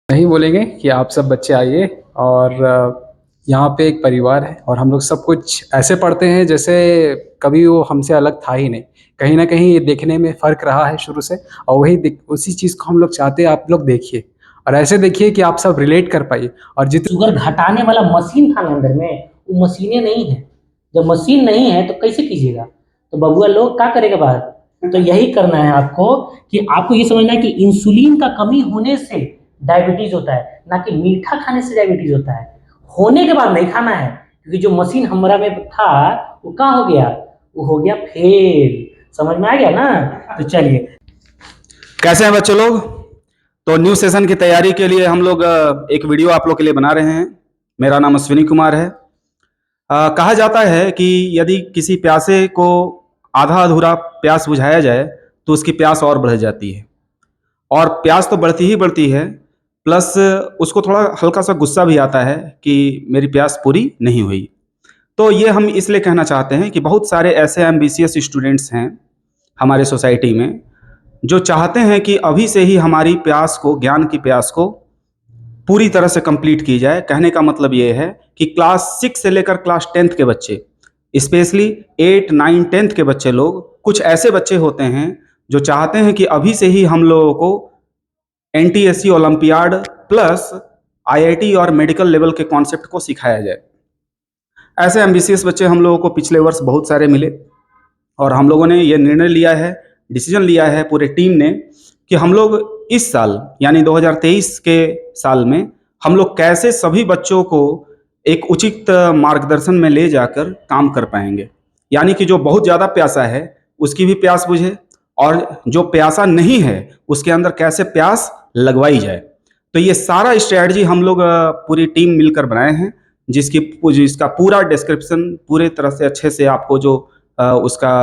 नहीं बोलेंगे कि आप सब बच्चे आइए और यहाँ पे एक परिवार है और हम लोग सब कुछ ऐसे पढ़ते हैं जैसे कभी वो हमसे अलग था ही नहीं। कहीं न कहीं ये देखने में फ़र्क रहा है शुरू से और वही दिक उसी चीज़ को हम लोग चाहते हैं आप लोग देखिए और ऐसे देखिए कि आप सब रिलेट कर पाइए और जित शुगर घटाने वाला मशीन था ना अंदर में, वो मशीनें नहीं है। जब मशीन नहीं है तो कैसे कीजिएगा? तो बबुआ लोग क्या करेगा बाहर? तो यही करना है आपको कि आपको ये समझना है कि इंसुलिन का कमी होने से डायबिटीज होता है, ना कि मीठा खाने से डायबिटीज होता है। होने के बाद नहीं खाना है, क्योंकि जो मशीन हमारा में था वो क्या हो गया? वो हो गया फेल। समझ में आ गया ना? तो चलिए, कैसे हैं बच्चे लोग? तो न्यू सेशन की तैयारी के लिए हम लोग एक वीडियो आप लोग के लिए बना रहे हैं। मेरा नाम अश्विनी कुमार है। कहा जाता है कि यदि किसी प्यासे को आधा अधूरा प्यास बुझाया जाए तो उसकी प्यास और बढ़ जाती है और प्यास तो बढ़ती ही बढ़ती है, प्लस उसको थोड़ा हल्का सा गुस्सा भी आता है कि मेरी प्यास पूरी नहीं हुई। तो ये हम इसलिए कहना चाहते हैं कि बहुत सारे ऐसे एम्बिशियस स्टूडेंट्स हैं हमारे सोसाइटी में जो चाहते हैं कि अभी से ही हमारी प्यास को, ज्ञान की प्यास को पूरी तरह से कंप्लीट की जाए। कहने का मतलब ये है कि क्लास 6 से लेकर क्लास 10th के बच्चे, स्पेशली 8, 9, 10th के बच्चे लोग, कुछ ऐसे बच्चे होते हैं जो चाहते हैं कि अभी से ही हम लोगों को एनटीएससी ओलंपियाड प्लस आईआईटी और मेडिकल लेवल के कॉन्सेप्ट को सिखाया जाए। ऐसे एम्बिशियस बच्चे हम लोगों को पिछले वर्ष बहुत सारे मिले और हम लोगों ने ये निर्णय लिया है, डिसीजन लिया है पूरे टीम ने कि हम लोग इस साल यानी 2023 के साल में हम लोग कैसे सभी बच्चों को एक उचित मार्गदर्शन में ले जाकर काम कर पाएंगे। यानी कि जो बहुत ज़्यादा प्यासा है उसकी भी प्यास बुझे और जो प्यासा नहीं है उसके अंदर कैसे प्यास लगवाई जाए। तो ये सारा स्ट्रैटेजी हम लोग पूरी टीम मिलकर बनाए हैं, जिसका पूरा डिस्क्रिप्शन पूरे तरह से अच्छे से आपको जो उसका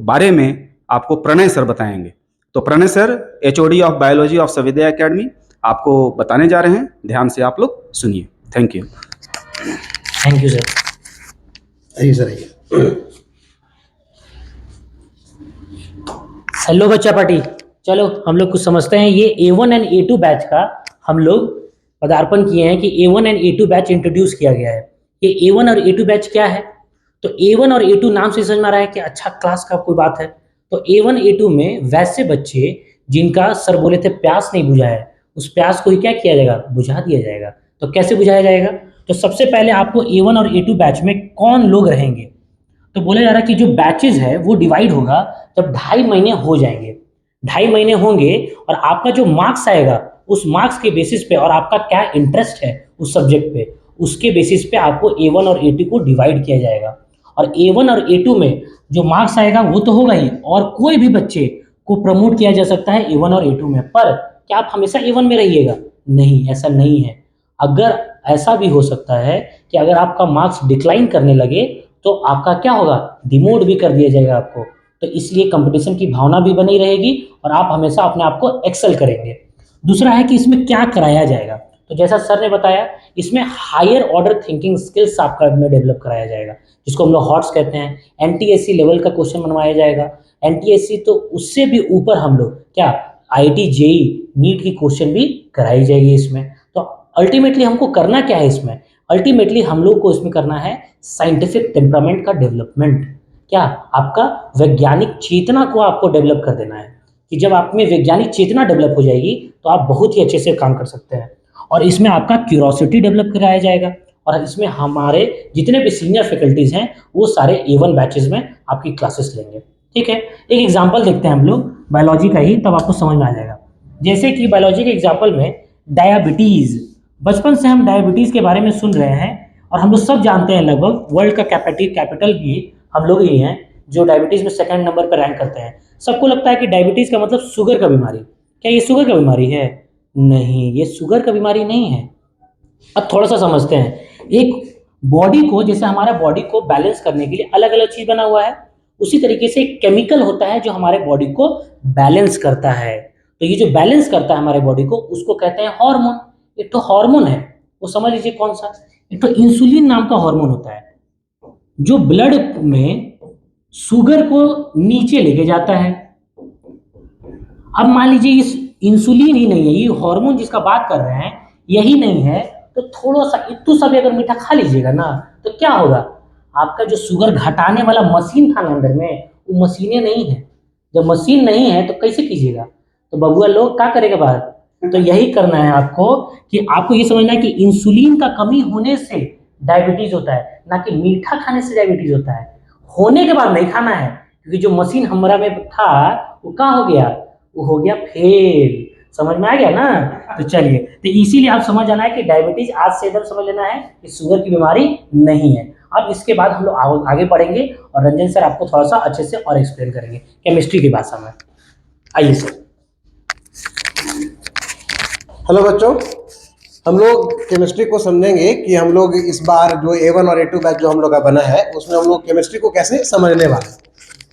बारे में आपको प्रणय सर बताएंगे। तो Pranay sir HOD of biology of Savidya academy आपको बताने जा रहे हैं। ध्यान से आप लोग सुनिए। Thank you. Thank you sir. आइए सर, आइए। हेलो बच्चा पार्टी, चलो हम लोग कुछ समझते हैं। ये A1 एंड A2 बैच का हम लोग पदार्पण किए हैं कि A1 and A2 batch introduce किया गया है। ये A1 और A2 बैच क्या है? तो A1 और A2 नाम से समझ में आ रहा है कि अच्छा क्लास का कोई बात है। तो A1 A2 में वैसे बच्चे जिनका सर बोले थे प्यास नहीं बुझा है, उस प्यास को ही क्या किया जाएगा? बुझा दिया जाएगा। तो कैसे बुझाया जाएगा? तो सबसे पहले आपको A1 और A2 बैच में कौन लोग रहेंगे? तो बोला जा रहा है कि जो बैचेज है वो डिवाइड होगा जब 2.5 महीने हो जाएंगे। 2.5 महीने होंगे और आपका जो मार्क्स आएगा उस मार्क्स के बेसिस पे और आपका क्या इंटरेस्ट है उस सब्जेक्ट पे, उसके बेसिस पे आपको A1 और A2 को डिवाइड किया जाएगा। और A1 और A2 में जो मार्क्स आएगा वो तो होगा ही, और कोई भी बच्चे को प्रमोट किया जा सकता है A1 और A2 में। पर क्या आप हमेशा A1 में रहिएगा? नहीं, ऐसा नहीं है। अगर ऐसा भी हो सकता है कि अगर आपका मार्क्स डिक्लाइन करने लगे तो आपका क्या होगा? डिमोट भी कर दिया जाएगा आपको। तो इसलिए कंपटीशन की भावना भी बनी रहेगी और आप हमेशा अपने आप को एक्सेल करेंगे। दूसरा है कि इसमें क्या कराया जाएगा? तो जैसा सर ने बताया, इसमें हायर ऑर्डर थिंकिंग स्किल्स आपका में डेवलप कराया जाएगा, जिसको हम लोग हॉट्स कहते हैं। एनटीएससी लेवल का क्वेश्चन बनवाया जाएगा। एनटीएससी तो उससे भी ऊपर हम लोग क्या, आईआईटी जेई नीट की क्वेश्चन भी कराई जाएगी इसमें। तो अल्टीमेटली हमको करना क्या है इसमें? अल्टीमेटली हम लोग को इसमें करना है साइंटिफिक टेम्परामेंट का डेवलपमेंट। क्या? आपका वैज्ञानिक चेतना को आपको डेवलप कर देना है कि जब आप में वैज्ञानिक चेतना डेवलप हो जाएगी तो आप बहुत ही अच्छे से काम कर सकते हैं। और इसमें आपका क्यूरोसिटी डेवलप कराया जाएगा और इसमें हमारे जितने भी सीनियर फैकल्टीज हैं वो सारे A1 बैचेस में आपकी क्लासेस लेंगे। ठीक है, एक एग्जाम्पल देखते हैं हम लोग बायोलॉजी का ही, तब आपको समझ में आ जाएगा। जैसे कि बायोलॉजी के एग्जाम्पल में डायबिटीज, बचपन से हम डायबिटीज के बारे में सुन रहे हैं और हम लोग सब जानते हैं लगभग वर्ल्ड का कैपिटल भी हम लोग ही हैं जो डायबिटीज में सेकंड नंबर पर रैंक करते हैं। सबको लगता है कि डायबिटीज का मतलब शुगर का बीमारी। क्या ये शुगर का बीमारी है? नहीं, ये शुगर का बीमारी नहीं है। अब थोड़ा सा समझते हैं। एक बॉडी को, जैसे हमारा बॉडी को बैलेंस करने के लिए अलग अलग चीज बना हुआ है, उसी तरीके से एक केमिकल होता है जो हमारे बॉडी को बैलेंस करता है। तो ये जो बैलेंस करता है हमारे बॉडी को, उसको कहते हैं हार्मोन। एक तो हार्मोन है, वो समझ लीजिए कौन सा। एक तो इंसुलिन नाम का हार्मोन होता है जो ब्लड में शुगर को नीचे लेके जाता है। अब मान लीजिए इस इंसुलिन ही नहीं है, ये हार्मोन जिसका बात कर रहे हैं यही नहीं है, तो थोड़ा सा इतू सा भी अगर मीठा खा लीजिएगा ना तो क्या होगा, आपका जो शुगर घटाने वाला मशीन था ना अंदर में, वो मशीनें नहीं है। जब मशीन नहीं है तो कैसे कीजिएगा, तो बबुआ लोग क्या करेगा बात। तो यही करना है आपको कि आपको ये समझना है कि इंसुलिन का कमी होने से डायबिटीज होता है, ना कि मीठा खाने से डायबिटीज होता है। होने के बाद नहीं खाना है, क्योंकि जो मशीन हमारा में था वो कहाँ हो गया, वो हो गया फेल। समझ में आ गया ना। तो चलिए, तो इसीलिए आप समझ जाना है कि डायबिटीज आज से एकदम समझ लेना है कि शुगर की बीमारी नहीं है। अब इसके बाद हम लोग आगे बढ़ेंगे और रंजन सर आपको थोड़ा सा अच्छे से और एक्सप्लेन करेंगे केमिस्ट्री की भाषा में। आइए सर। हेलो बच्चों, हम लोग केमिस्ट्री को समझेंगे कि हम लोग इस बार जो A1 और A2 बैच जो हम लोग का बना है उसमें हम लोग केमिस्ट्री को कैसे समझने वाले हैं।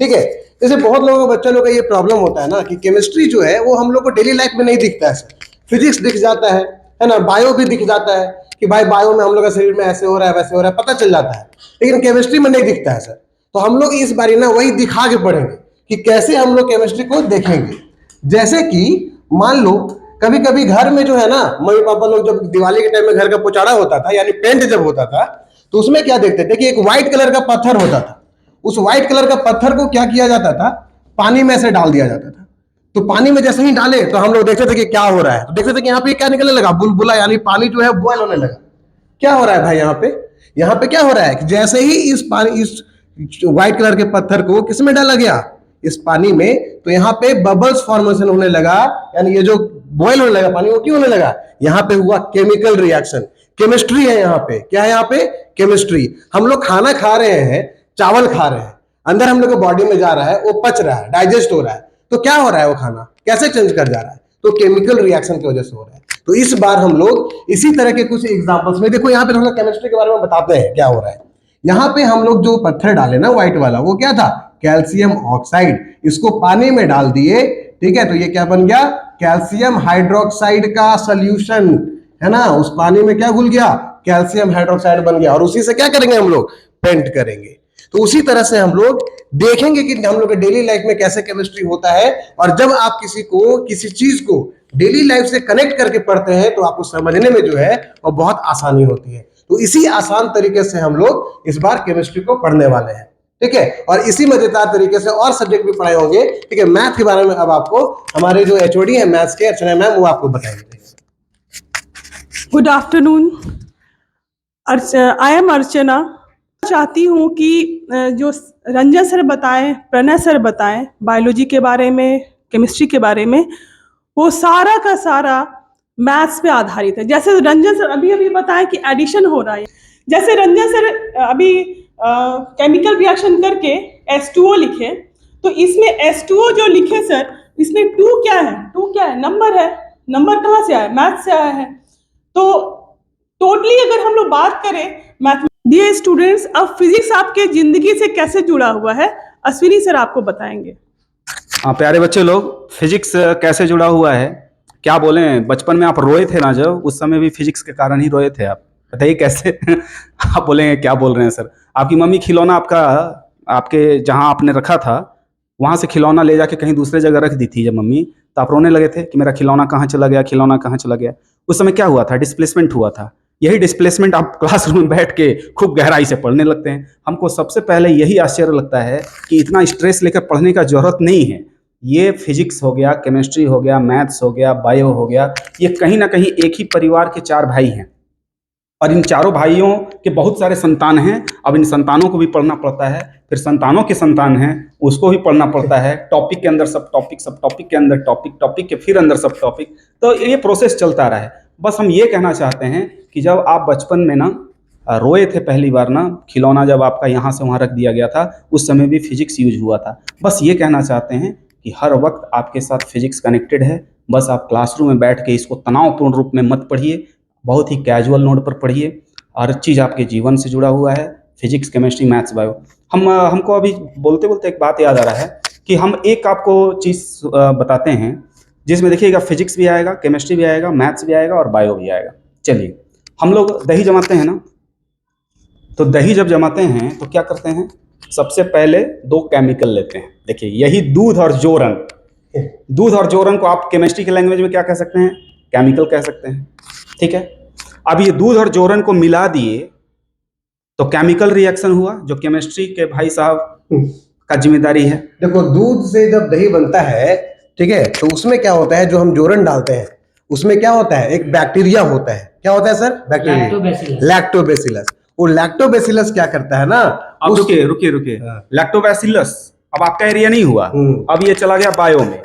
ठीक है, जैसे बहुत लोगों को, बच्चों लोग का ये प्रॉब्लम होता है ना कि केमिस्ट्री जो है वो हम लोग को डेली लाइफ में नहीं दिखता है सर। फिजिक्स दिख जाता है ना, बायो भी दिख जाता है कि भाई बायो में हम लोग का शरीर में ऐसे हो रहा है वैसे हो रहा है, पता चल जाता है, लेकिन केमिस्ट्री में नहीं दिखता है सर। तो हम लोग इस बारी ना वही दिखा के पढ़ेंगे कि कैसे हम लोग केमिस्ट्री को देखेंगे। जैसे कि मान लो कभी कभी घर में जो है ना, मम्मी पापा लोग जब दिवाली के टाइम में घर का पुचाड़ा होता था, यानी पेंट जब होता था, तो उसमें क्या देखते थे कि एक व्हाइट कलर का पत्थर होता था। उस व्हाइट कलर का पत्थर को क्या किया जाता था, पानी में से डाल दिया जाता था। तो पानी में जैसे ही डाले तो हम लोग देखते थे कि क्या हो रहा है, तो देखते थे कि यहाँ पे क्या निकलने लगा, बुलबुला, यानी पानी जो है बॉयल होने लगा। क्या हो रहा है भाई यहाँ पे क्या हो रहा है कि जैसे ही इस पानी, इस व्हाइट कलर के पत्थर को किस में डाला गया, इस पानी में, तो यहाँ पे बबल्स फॉर्मेशन होने लगा, यानी ये जो बॉयल होने लगा पानी, वो क्यों होने लगा, यहाँ पे हुआ केमिकल रिएक्शन। केमिस्ट्री है यहाँ पे, क्या है यहाँ पे, केमिस्ट्री। हम लोग खाना खा रहे हैं, चावल खा रहे हैं, अंदर हम लोग के बॉडी में जा रहा है, वो पच रहा है, डाइजेस्ट हो रहा है, तो क्या हो रहा है, वो खाना कैसे चेंज कर जा रहा है, तो केमिकल रिएक्शन की वजह से हो रहा है। तो इस बार हम लोग इसी तरह के कुछ एग्जांपल्स में, देखो यहाँ पे थोड़ा केमिस्ट्री के बारे में बताते हैं क्या हो रहा है। यहाँ पे हम लोग जो पत्थर डाले ना व्हाइट वाला, वो क्या था, कैल्शियम ऑक्साइड। इसको पानी में डाल दिए, ठीक है, तो ये क्या बन गया, कैल्शियम हाइड्रोक्साइड का सोल्यूशन, है ना। उस पानी में क्या घुल गया, कैल्शियम हाइड्रोक्साइड बन गया, और उसी से क्या करेंगे हम लोग, पेंट करेंगे। तो उसी तरह से हम लोग देखेंगे कि हम लोग के डेली लाइफ में कैसे केमिस्ट्री होता है। और जब आप किसी चीज को डेली लाइफ से कनेक्ट करके पढ़ते हैं तो आपको समझने में जो है वो बहुत आसानी होती है। तो इसी आसान तरीके से हम लोग इस बार केमिस्ट्री को पढ़ने वाले हैं, ठीक है। और इसी मजेदार तरीके से और सब्जेक्ट भी पढ़ाए होंगे, ठीक है। मैथ के बारे में अब आपको हमारे जो एचओडी है मैथ्स के, अर्चना मैम, वो आपको बताएंगे। गुड आफ्टरनून, आई एम अर्चना। चाहती हूँ कि जो रंजन सर बताएं, प्रणय सर बताएं बायोलॉजी के बारे में, केमिस्ट्री के बारे में, वो सारा का सारा मैथ्स पे आधारित है। जैसे रंजन सर अभी अभी बताएं कि एडिशन हो रहा है, जैसे रंजन सर अभी केमिकल रिएक्शन करके H2O लिखे, तो इसमें H2O जो लिखे सर, इसमें 2 क्या है, 2 क्या है, नंबर है। नंबर कहाँ से आया, मैथ से आया है। तो टोटली अगर हम लोग बात करें मैथ, डियर स्टूडेंट्स, अब फिजिक्स आपके जिंदगी से कैसे जुड़ा हुआ है, अश्विनी सर आपको बताएंगे। प्यारे बच्चे लोग, फिजिक्स कैसे जुड़ा हुआ है, क्या बोलें, बचपन में आप रोए थे ना, जब उस समय भी फिजिक्स के कारण ही रोए थे आप, बताइए कैसे। आप बोलेंगे क्या बोल रहे हैं सर, आपकी मम्मी खिलौना आपका, आपके जहां आपने रखा था वहां से खिलौना ले जाके कहीं दूसरे जगह रख दी थी जब मम्मी, तो आप रोने लगे थे कि मेरा खिलौना कहाँ चला गया, खिलौना कहाँ चला गया। उस समय क्या हुआ था, डिस्प्लेसमेंट हुआ था। यही डिस्प्लेसमेंट आप क्लासरूम में बैठ के खूब गहराई से पढ़ने लगते हैं। हमको सबसे पहले यही आश्चर्य लगता है कि इतना स्ट्रेस लेकर पढ़ने का जरूरत नहीं है। ये फिजिक्स हो गया, केमिस्ट्री हो गया, मैथ्स हो गया, बायो हो गया, ये कहीं ना कहीं एक ही परिवार के 4 भाई हैं, और इन चारों भाइयों के बहुत सारे संतान हैं। अब इन संतानों को भी पढ़ना पड़ता है, फिर संतानों के संतान हैं उसको भी पढ़ना पड़ता है। टॉपिक के अंदर सब टॉपिक, सब टॉपिक के अंदर टॉपिक, टॉपिक के फिर अंदर सब टॉपिक, तो ये प्रोसेस चलता रहा है। बस हम ये कहना चाहते हैं कि जब आप बचपन में ना रोए थे पहली बार ना, खिलौना जब आपका यहाँ से वहाँ रख दिया गया था, उस समय भी फिजिक्स यूज हुआ था। बस ये कहना चाहते हैं कि हर वक्त आपके साथ फिजिक्स कनेक्टेड है। बस आप क्लासरूम में बैठ के इसको तनावपूर्ण रूप में मत पढ़िए, बहुत ही कैजुअल नोट पर पढ़िए। हर चीज़ आपके जीवन से जुड़ा हुआ है, फिजिक्स, केमिस्ट्री, मैथ्स, बायो। हमको अभी बोलते बोलते एक बात याद आ रहा है कि हम एक आपको चीज़ बताते हैं जिसमें देखिएगा फिजिक्स भी आएगा, केमिस्ट्री भी आएगा, मैथ्स भी आएगा और बायो भी आएगा। चलिए, हम लोग दही जमाते हैं ना, तो दही जब जमाते हैं तो क्या करते हैं, सबसे पहले 2 केमिकल लेते हैं। देखिए, यही दूध और जोरन, दूध और जोरन को आप केमिस्ट्री के लैंग्वेज में क्या कह सकते हैं? केमिकल कह सकते हैं। ठीक है, अब ये दूध और जोरन को मिला दिए तो केमिकल रिएक्शन हुआ, जो केमिस्ट्री के भाई साहब का जिम्मेदारी है। देखो, दूध से जब दही बनता है, ठीक है, तो उसमें क्या होता है, जो हम जोरन डालते हैं उसमें क्या होता है, एक बैक्टीरिया होता है। क्या होता है सर? Bacteria, lactobacillus. वो लैक्टोबैसिलस क्या करता है ना, अब रुकिए लैक्टोबैसिलस अब आपका एरिया नहीं हुआ, अब ये चला गया बायो में।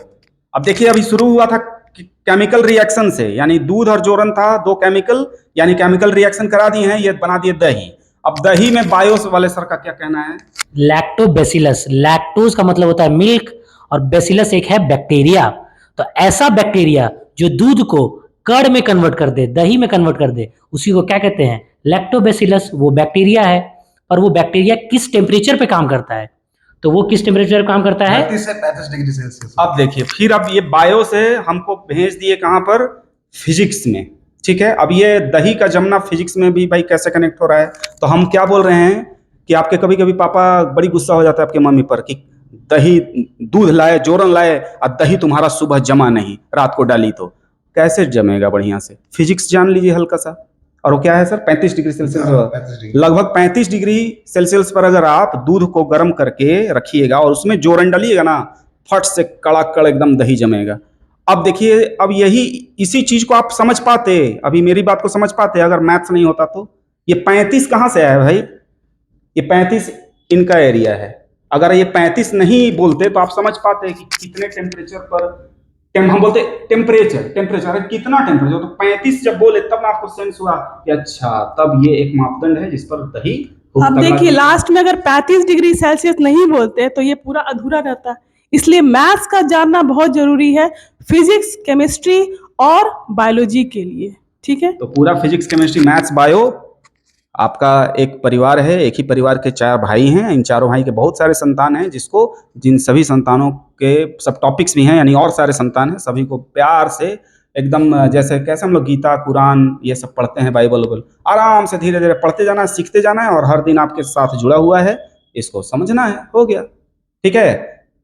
अब देखिए, अभी शुरू हुआ था केमिकल रिएक्शन से, यानी दूध और जोरन था, दो केमिकल, यानी केमिकल रिएक्शन करा दिए हैं, ये बना दिए दही। अब दही में बायो वाले सर का क्या कहना है? लैक्टोबैसिलस, लैक्टोज का मतलब होता है मिल्क और बैसिलस एक है बैक्टीरिया। तो ऐसा बैक्टीरिया जो दूध को कर्ड में कन्वर्ट कर दे, दही में कन्वर्ट कर दे, उसी को क्या कहते हैं? लैक्टोबैसिलस। वो बैक्टीरिया है, और वो बैक्टीरिया किस टेम्परेचर पे काम करता है? तो वो किस टेम्परेचर पे काम करता है? 35 से 35 डिग्री सेल्सियस। अब देखिए, फिर अब ये बायो से हमको भेज दिए कहां पर? फिजिक्स में। ठीक है, अब ये दही का जमना फिजिक्स में भी भाई कैसे कनेक्ट हो रहा है? तो हम क्या बोल रहे हैं कि आपके कभी कभी पापा बड़ी गुस्सा हो जाता है आपके मम्मी पर कि दही दूध लाए, जोरन लाए और दही तुम्हारा सुबह जमा नहीं, रात को डाली तो कैसे जमेगा बढ़िया से? फिजिक्स जान लीजिए हल्का सा। और वो क्या है सर? 35 डिग्री सेल्सियस, लगभग 35 डिग्री सेल्सियस पर अगर आप दूध को गर्म करके रखिएगा और उसमें जोरन डालिएगा ना, फट से कड़ाकड़ एकदम दही जमेगा। अब देखिए, अब यही इसी चीज को आप समझ पाते, अभी मेरी बात को समझ पाते अगर मैथ्स नहीं होता तो? ये 35 कहाँ से आया भाई? ये 35 इनका एरिया है। अगर ये 35 नहीं बोलते तो आप समझ पाते कि कितने टेम्परेचर पर हम बोलते टेम्परेचर अरे कितना टेम्परेचर, तो 35 जब बोले तब आपको सेंस हुआ कि अच्छा, तब ये एक मापदंड है जिस पर दही। अब देखिए, लास्ट में अगर 35 डिग्री सेल्सियस नहीं बोलते तो ये पूरा अधूरा रहता। इसलिए मैथ्स का जानना बहुत जरूरी है, फिजिक्स, केमिस्ट्री और बायोलॉजी के लिए। ठीक है, तो पूरा फिजिक्स, केमिस्ट्री, मैथ्स, बायो आपका एक परिवार है, एक ही परिवार के 4 भाई हैं। इन चारों भाई के बहुत सारे संतान हैं, जिन सभी संतानों के सब टॉपिक्स भी हैं, यानी और सारे संतान हैं। सभी को प्यार से एकदम जैसे कैसे हम लोग गीता, कुरान ये सब पढ़ते हैं, बाइबल, आराम से धीरे धीरे पढ़ते जाना है, सीखते जाना है, और हर दिन आपके साथ जुड़ा हुआ है, इसको समझना है। हो गया, ठीक है।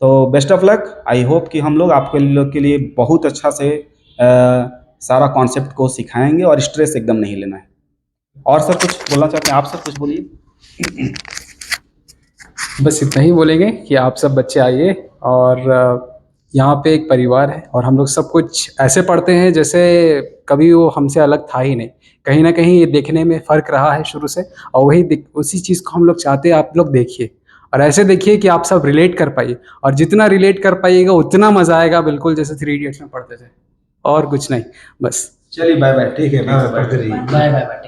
तो best of luck. I hope कि हम लोग आपके लोग के लिए बहुत अच्छा से सारा कॉन्सेप्ट को सिखाएंगे, और स्ट्रेस एकदम नहीं लेना है। और सर कुछ बोलना चाहते हैं आप? सर कुछ बोलिए। बस इतना ही बोलेंगे कि आप सब बच्चे आइए, और यहाँ पे एक परिवार है, और हम लोग सब कुछ ऐसे पढ़ते हैं जैसे कभी वो हमसे अलग था ही नहीं। कहीं ना कहीं ये देखने में फ़र्क रहा है शुरू से, और उसी चीज़ को हम लोग चाहते हैं आप लोग देखिए, और ऐसे देखिए कि आप सब रिलेट कर पाइए, और जितना रिलेट कर पाइएगा उतना मज़ा आएगा, बिल्कुल जैसे 3 इडियट्स में पढ़ते थे। और कुछ नहीं, बस। चलिए बाय बाय। ठीक है, बाय बाय।